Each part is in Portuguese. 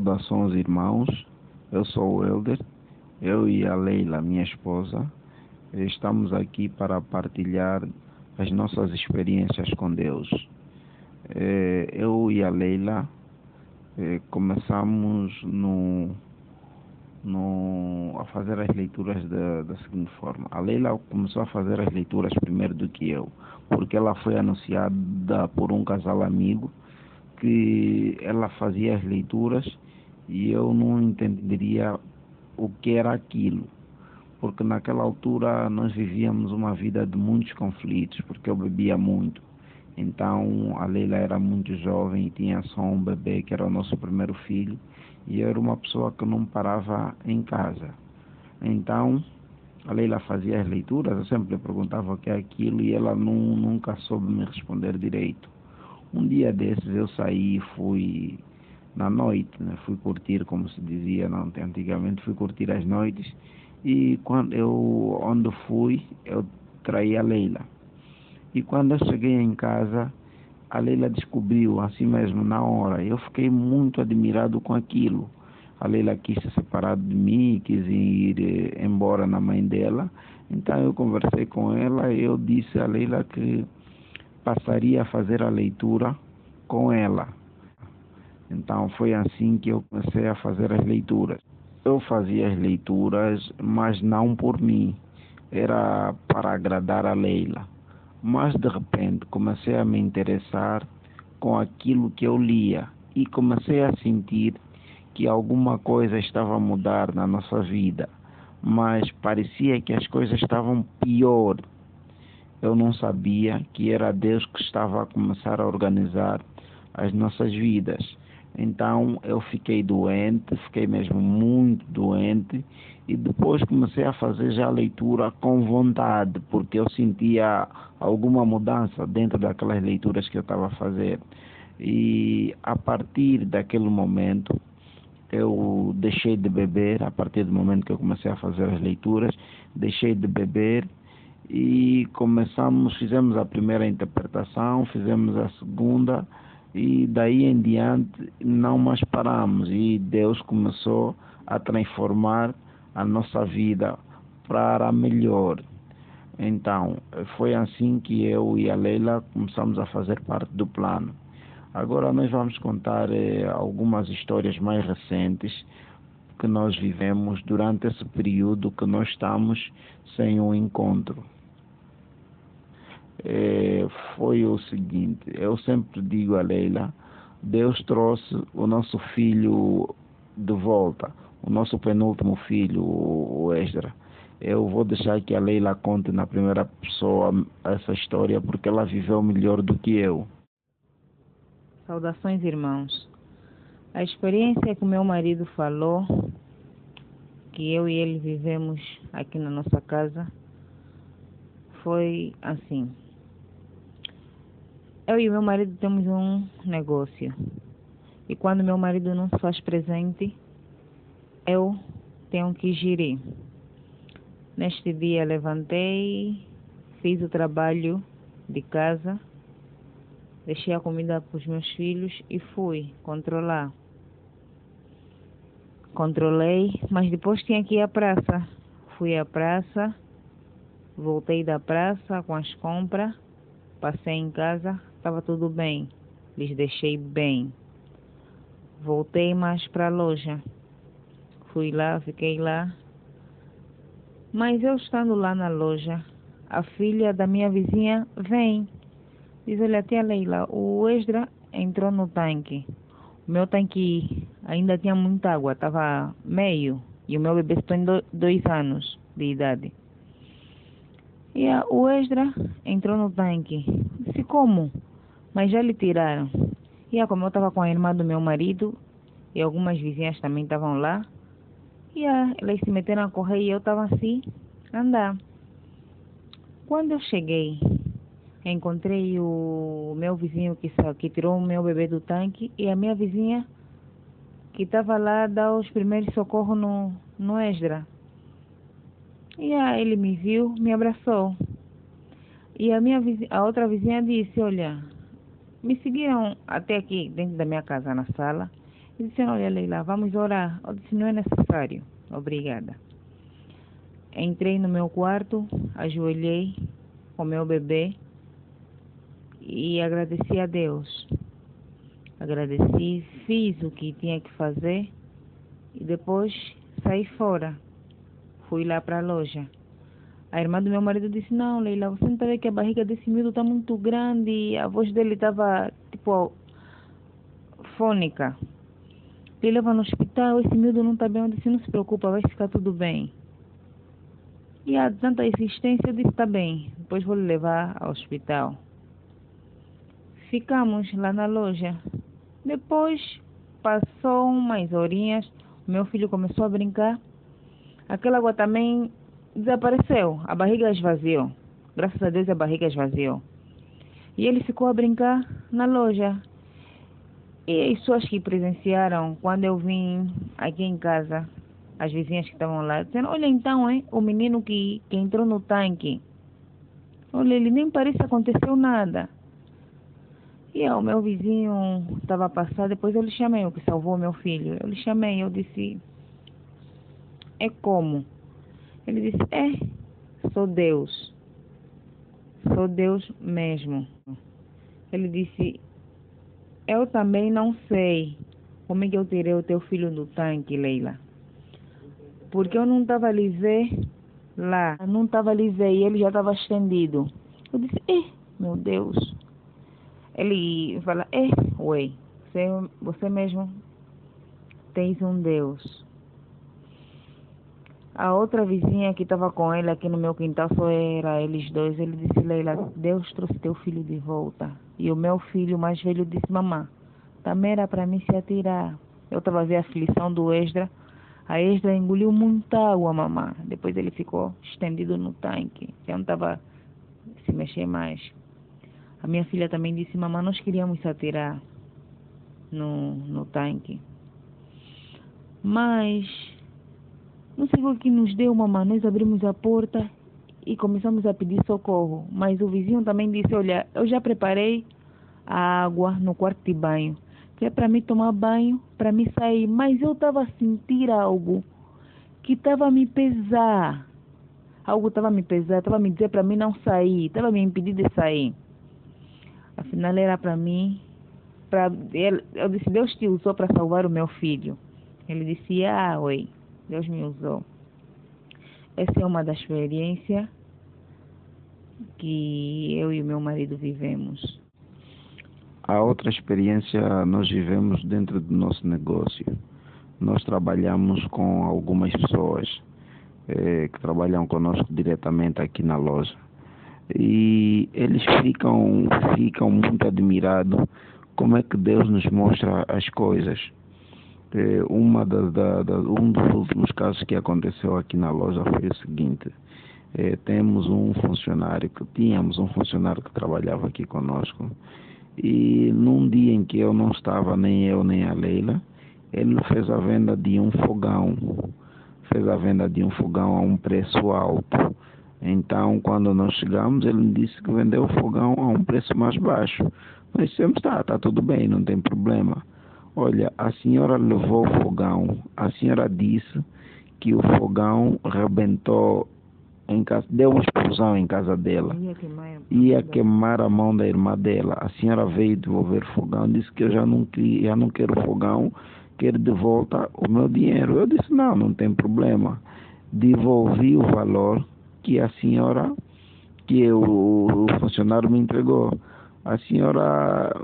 Saudações, irmãos. Eu sou o Elder. Eu e a Leila, minha esposa, estamos aqui para partilhar as nossas experiências com Deus. Eu e a Leila começamos a fazer as leituras da seguinte forma. A Leila começou a fazer as leituras primeiro do que eu, porque ela foi anunciada por um casal amigo que ela fazia as leituras e eu não entenderia o que era aquilo, porque naquela altura nós vivíamos uma vida de muitos conflitos, porque eu bebia muito. Então a Leila era muito jovem e tinha só um bebê, que era o nosso primeiro filho, e eu era uma pessoa que não parava em casa. Então a Leila fazia as leituras, eu sempre lhe perguntava o que é aquilo e ela nunca soube me responder direito. Um dia desses eu saí e fui na noite, né? Fui curtir, como se dizia antigamente, fui curtir as noites e onde fui, eu traí a Leila. E quando eu cheguei em casa, a Leila descobriu assim mesmo na hora. Eu fiquei muito admirado com aquilo. A Leila quis se separar de mim, quis ir embora na mãe dela. Então eu conversei com ela e eu disse a Leila que passaria a fazer a leitura com ela. Então foi assim que eu comecei a fazer as leituras. Eu fazia as leituras, mas não por mim. Era para agradar a Leila. Mas de repente comecei a me interessar com aquilo que eu lia e comecei a sentir que alguma coisa estava a mudar na nossa vida, mas parecia que as coisas estavam pior. Eu não sabia que era Deus que estava a começar a organizar as nossas vidas. Então eu fiquei doente, fiquei mesmo muito doente, e depois comecei a fazer já a leitura com vontade, porque eu sentia alguma mudança dentro daquelas leituras que eu estava a fazer. E a partir daquele momento eu deixei de beber. A partir do momento que eu comecei a fazer as leituras, deixei de beber e fizemos a primeira interpretação, fizemos a segunda e daí em diante não mais paramos, e Deus começou a transformar a nossa vida para melhor. Então foi assim que eu e a Leila começamos a fazer parte do plano. Agora nós vamos contar algumas histórias mais recentes que nós vivemos durante esse período que nós estamos sem um encontro. Foi o seguinte, eu sempre digo a Leila, Deus trouxe o nosso filho de volta, o nosso penúltimo filho, o Esdra. Eu vou deixar que a Leila conte na primeira pessoa essa história, porque ela viveu melhor do que eu. Saudações, irmãos. A experiência que o meu marido falou, que eu e ele vivemos aqui na nossa casa, foi assim. Eu e meu marido temos um negócio. E quando meu marido não se faz presente, eu tenho que gerir. Neste dia levantei, fiz o trabalho de casa, deixei a comida para os meus filhos e fui controlar. Controlei, mas depois tinha que ir à praça. Fui à praça, voltei da praça com as compras, passei em casa, estava tudo bem, lhes deixei bem. Voltei mais para a loja, fui lá, fiquei lá. Mas eu estando lá na loja, a filha da minha vizinha vem. Diz, olha, tia Leila, o Esdra entrou no tanque. O meu tanque ainda tinha muita água, estava meio. E o meu bebê tem 2 anos de idade. E o Esdra entrou no tanque. Disse, como? Mas já lhe tiraram. E como eu estava com a irmã do meu marido, e algumas vizinhas também estavam lá, e elas se meteram a correr e eu estava assim, a andar. Quando eu cheguei, encontrei o meu vizinho que tirou o meu bebê do tanque e a minha vizinha que estava lá a dar os primeiros socorros no Esdra. E ele me viu, me abraçou. E a outra vizinha disse, olha, me seguiram até aqui dentro da minha casa, na sala, E disseram, olha Leila, vamos orar. Eu disse, não é necessário, obrigada. Entrei no meu quarto, ajoelhei com meu bebê e agradeci a Deus. Agradeci, fiz o que tinha que fazer e depois saí fora. Fui lá para a loja. A irmã do meu marido disse, não, Leila, você não está vendo que a barriga desse miúdo está muito grande e a voz dele estava, tipo, fônica. Ele leva no hospital, esse miúdo não está bem. Eu disse, não se preocupa, vai ficar tudo bem. E há tanta insistência, eu disse, está bem, depois vou lhe levar ao hospital. Ficamos lá na loja. Depois, passou umas horinhas, meu filho começou a brincar. Aquela água também desapareceu, a barriga esvaziou. Graças a Deus a barriga esvaziou. E ele ficou a brincar na loja. E as pessoas que presenciaram, quando eu vim aqui em casa, as vizinhas que estavam lá, disseram, olha então, o menino que entrou no tanque. Olha, ele nem parece que aconteceu nada. E o meu vizinho estava a passar, depois eu lhe chamei, o que salvou meu filho. Eu lhe chamei, eu disse, é como? Ele disse, sou Deus. Sou Deus mesmo. Ele disse, eu também não sei como é que eu tirei o teu filho do tanque, Leila. Porque eu não estava ali ver lá, não estava ali ver e ele já estava estendido. Eu disse, meu Deus. Ele fala, ué, você mesmo tens um Deus. A outra vizinha que estava com ele aqui no meu quintal, só era eles dois. Ele disse, Leila, Deus trouxe teu filho de volta. E o meu filho mais velho disse, mamãe, também era para mim se atirar. Eu estava a ver a aflição do Esdra. A Esdra engoliu muita água, mamãe. Depois ele ficou estendido no tanque. Já não estava se mexer mais. A minha filha também disse, mamãe, nós queríamos se atirar no tanque. Mas não sei o que nos deu, mamãe. Nós abrimos a porta e começamos a pedir socorro. Mas o vizinho também disse, olha, eu já preparei a água no quarto de banho, que é para mim tomar banho, para mim sair. Mas eu estava a sentir algo que estava a me pesar. Algo estava a me pesar, estava a me dizer para mim não sair, estava a me impedir de sair. Afinal era para mim, eu disse, Deus te usou para salvar o meu filho. Ele disse, oi, Deus me usou. Essa é uma das experiências que eu e o meu marido vivemos. A outra experiência nós vivemos dentro do nosso negócio. Nós trabalhamos com algumas pessoas que trabalham conosco diretamente aqui na loja. E eles ficam muito admirados como é que Deus nos mostra as coisas. Um dos últimos casos que aconteceu aqui na loja foi o seguinte. Tínhamos um funcionário que trabalhava aqui conosco. E num dia em que eu não estava, nem eu nem a Leila, ele fez a venda de um fogão. A um preço alto. Então, quando nós chegamos, ele me disse que vendeu o fogão a um preço mais baixo. Nós dissemos, está tudo bem, não tem problema. Olha, a senhora levou o fogão, a senhora disse que o fogão rebentou em casa, deu uma explosão em casa dela. Ia queimar a mão da irmã dela. A senhora veio devolver o fogão, disse que eu já não quero o fogão, quero de volta o meu dinheiro. Eu disse, não tem problema. Devolvi o valor que a senhora, que o funcionário me entregou. A senhora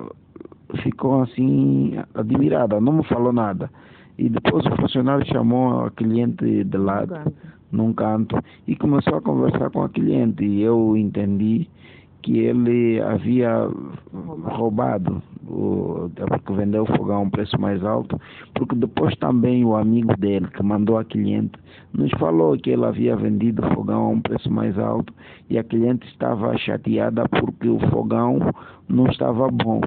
ficou assim admirada, não me falou nada. E depois o funcionário chamou a cliente de lado, num canto, e começou a conversar com a cliente. E eu entendi que ele havia roubado, porque vendeu o fogão a um preço mais alto, porque depois também o amigo dele, que mandou a cliente, nos falou que ele havia vendido o fogão a um preço mais alto e a cliente estava chateada porque o fogão não estava bom.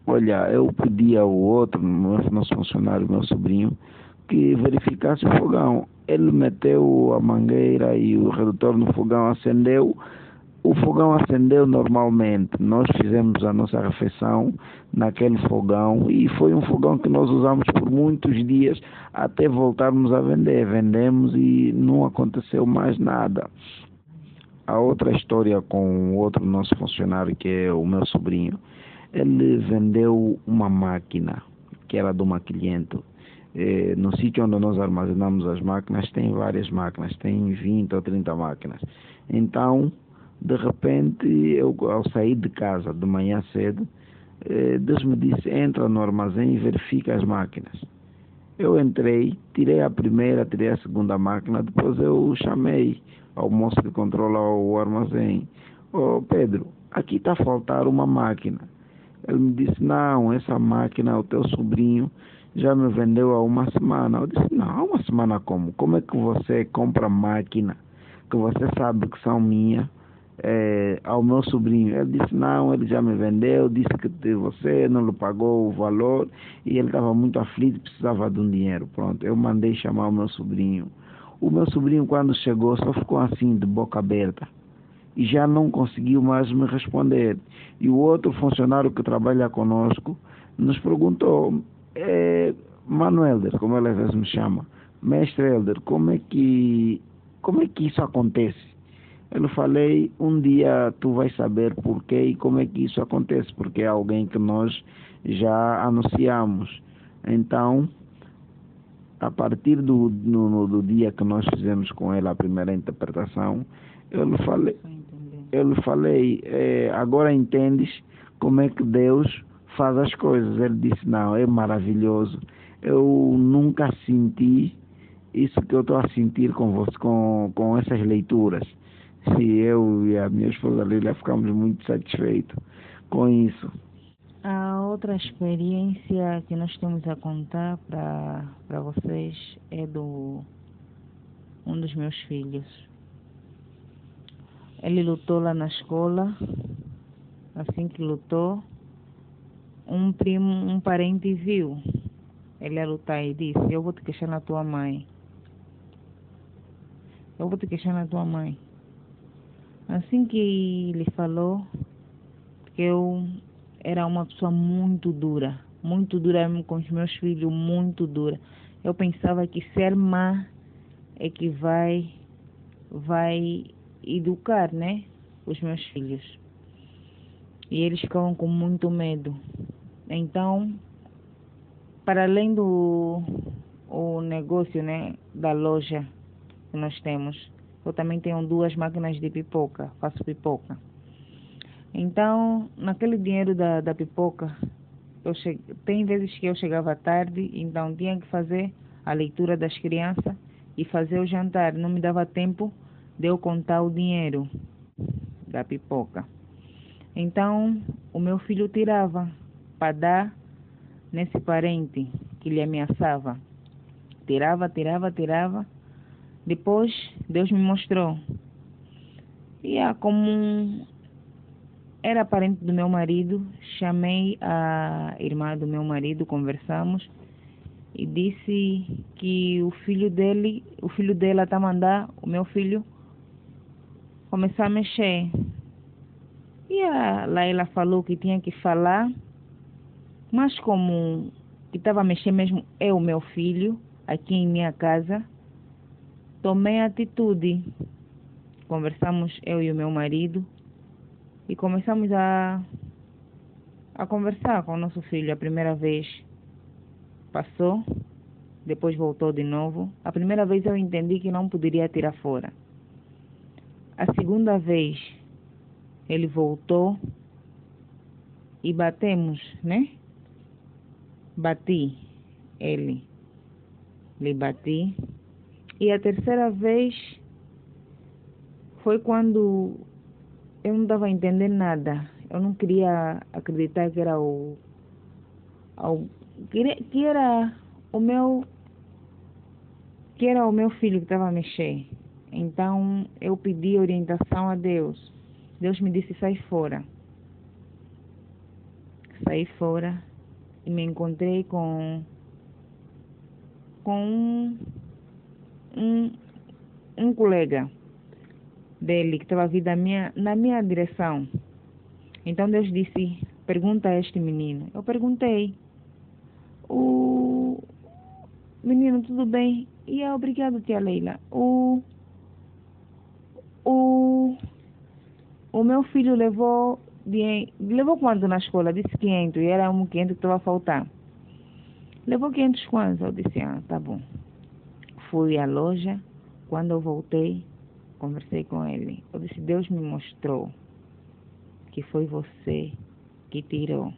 Olha, eu pedi ao outro, nosso funcionário, meu sobrinho, que verificasse o fogão. Ele meteu a mangueira e o redutor no fogão, acendeu. O fogão acendeu normalmente. Nós fizemos a nossa refeição naquele fogão e foi um fogão que nós usamos por muitos dias até voltarmos a vender. Vendemos e não aconteceu mais nada. A outra história com outro nosso funcionário, que é o meu sobrinho, ele vendeu uma máquina que era de uma cliente. No sítio onde nós armazenamos as máquinas, tem várias máquinas, tem 20 ou 30 máquinas. Então, de repente, eu ao sair de casa de manhã cedo, Deus me disse, entra no armazém e verifica as máquinas. Eu entrei, tirei a primeira, tirei a segunda máquina, depois eu chamei ao moço que controla o armazém. Ô Pedro, aqui está a faltar uma máquina. Ele me disse, não, essa máquina o teu sobrinho já me vendeu há uma semana. Eu disse, não, há uma semana como? Como é que você compra máquina que você sabe que são minhas ao meu sobrinho? Ele disse, não, ele já me vendeu, disse que você não lhe pagou o valor e ele estava muito aflito, precisava de um dinheiro. Pronto, eu mandei chamar o meu sobrinho. O meu sobrinho, quando chegou, só ficou assim, de boca aberta. E já não conseguiu mais me responder. E o outro funcionário que trabalha conosco nos perguntou, Mano Helder, como ele às vezes me chama, Mestre Helder, como é que isso acontece? Eu falei, um dia tu vais saber porquê e como é que isso acontece, porque é alguém que nós já anunciamos. Então, a partir do dia que nós fizemos com ele a primeira interpretação, eu lhe falei, agora entendes como é que Deus faz as coisas. Ele disse, não, é maravilhoso. Eu nunca senti isso que eu estou a sentir com você, com essas leituras. E eu e a minha esposa Lília ficamos muito satisfeitos com isso. A outra experiência que nós temos a contar para vocês é do um dos meus filhos. Ele lutou lá na escola. Assim que lutou, um parente viu ele a lutar e disse, eu vou te queixar na tua mãe. Eu vou te queixar na tua mãe. Assim que ele falou, que eu era uma pessoa muito dura com os meus filhos, muito dura. Eu pensava que ser má é que vai educar, né, os meus filhos. E eles ficavam com muito medo. Então, para além do o negócio, né, da loja que nós temos, eu também tenho 2 máquinas de pipoca, faço pipoca. Então, naquele dinheiro da pipoca, tem vezes que eu chegava tarde, então tinha que fazer a leitura das crianças e fazer o jantar. Não me dava tempo de eu contar o dinheiro da pipoca. Então, o meu filho tirava para dar nesse parente que lhe ameaçava. Tirava. Depois, Deus me mostrou. E como era parente do meu marido, chamei a irmã do meu marido, conversamos e disse que o filho dela está a mandar o meu filho começar a mexer. E a Laila falou que tinha que falar, mas como que estava a mexer mesmo é o meu filho, aqui em minha casa, tomei atitude. Conversamos eu e o meu marido e começamos a conversar com o nosso filho. A primeira vez passou, depois voltou de novo. A primeira vez eu entendi que não poderia tirar fora. A segunda vez ele voltou e batemos, né? Bati ele, lhe bati. E a terceira vez foi quando eu não estava entendendo nada. Eu não queria acreditar que era que era o meu filho que estava a mexer. Então eu pedi orientação a Deus. Deus me disse, sai fora. Saí fora e me encontrei com um colega. dele que estava vindo na minha direção. Então Deus disse, pergunta a este menino. Eu perguntei, o menino, tudo bem? E é obrigado, tia Leila. O meu filho levou quanto na escola? Disse 500, e era 500 que estava a faltar. Levou 500 quantos? Eu disse, tá bom. Fui à loja, quando eu voltei, conversei com ele. Eu disse, Deus me mostrou que foi você que tirou.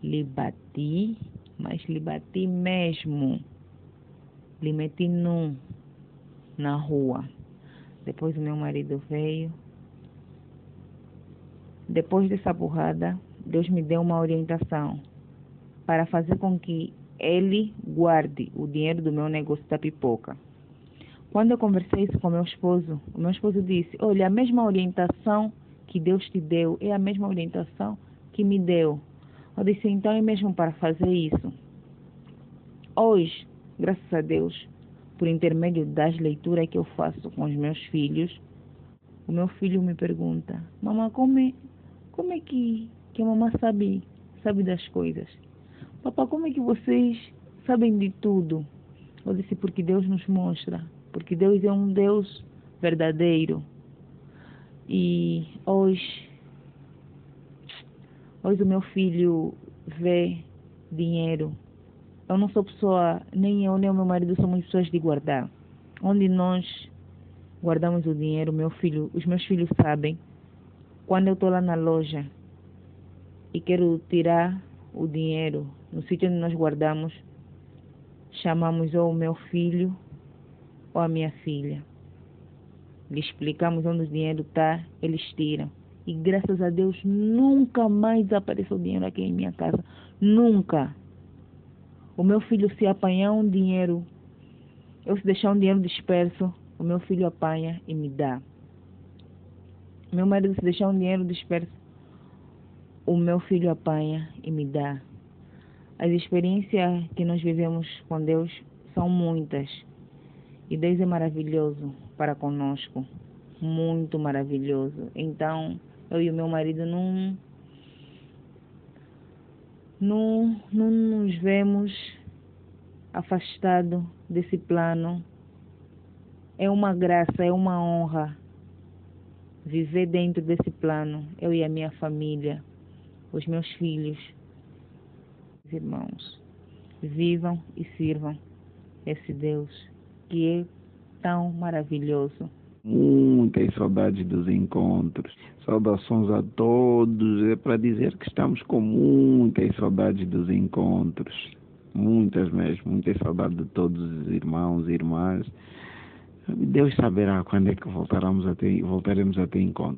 Lhe bati, mas lhe bati mesmo. Lhe meti na rua. Depois o meu marido veio. Depois dessa burrada, Deus me deu uma orientação para fazer com que ele guarde o dinheiro do meu negócio da pipoca. Quando eu conversei isso com o meu esposo disse, olha, a mesma orientação que Deus te deu é a mesma orientação que me deu. Eu disse, então é mesmo para fazer isso. Hoje, graças a Deus, por intermédio das leituras que eu faço com os meus filhos, o meu filho me pergunta, mamãe, como é que a mamãe sabe das coisas? Papai, como é que vocês sabem de tudo? Eu disse, porque Deus nos mostra, porque Deus é um Deus verdadeiro. E hoje o meu filho vê dinheiro. Eu não sou pessoa, nem eu nem o meu marido somos pessoas de guardar. Onde nós guardamos o dinheiro, os meus filhos sabem. Quando eu estou lá na loja e quero tirar o dinheiro no sítio onde nós guardamos, chamamos ou o meu filho ou a minha filha. Lhe explicamos onde o dinheiro está, eles tiram. E graças a Deus nunca mais apareceu dinheiro aqui em minha casa. Nunca. O meu filho, se apanhar um dinheiro, eu se deixar um dinheiro disperso, o meu filho apanha e me dá. Meu marido, se deixar um dinheiro disperso, o meu filho apanha e me dá. As experiências que nós vivemos com Deus são muitas. E Deus é maravilhoso para conosco. Muito maravilhoso. Então, eu e o meu marido não nos vemos afastados desse plano. É uma graça, é uma honra viver dentro desse plano. Eu e a minha família, os meus filhos, os irmãos. Vivam e sirvam esse Deus que é tão maravilhoso. Muitas saudades dos encontros. Saudações a todos. É para dizer que estamos com muitas saudades dos encontros. Muitas mesmo. Muitas saudades de todos os irmãos e irmãs. Deus saberá quando é que voltaremos a ter encontros.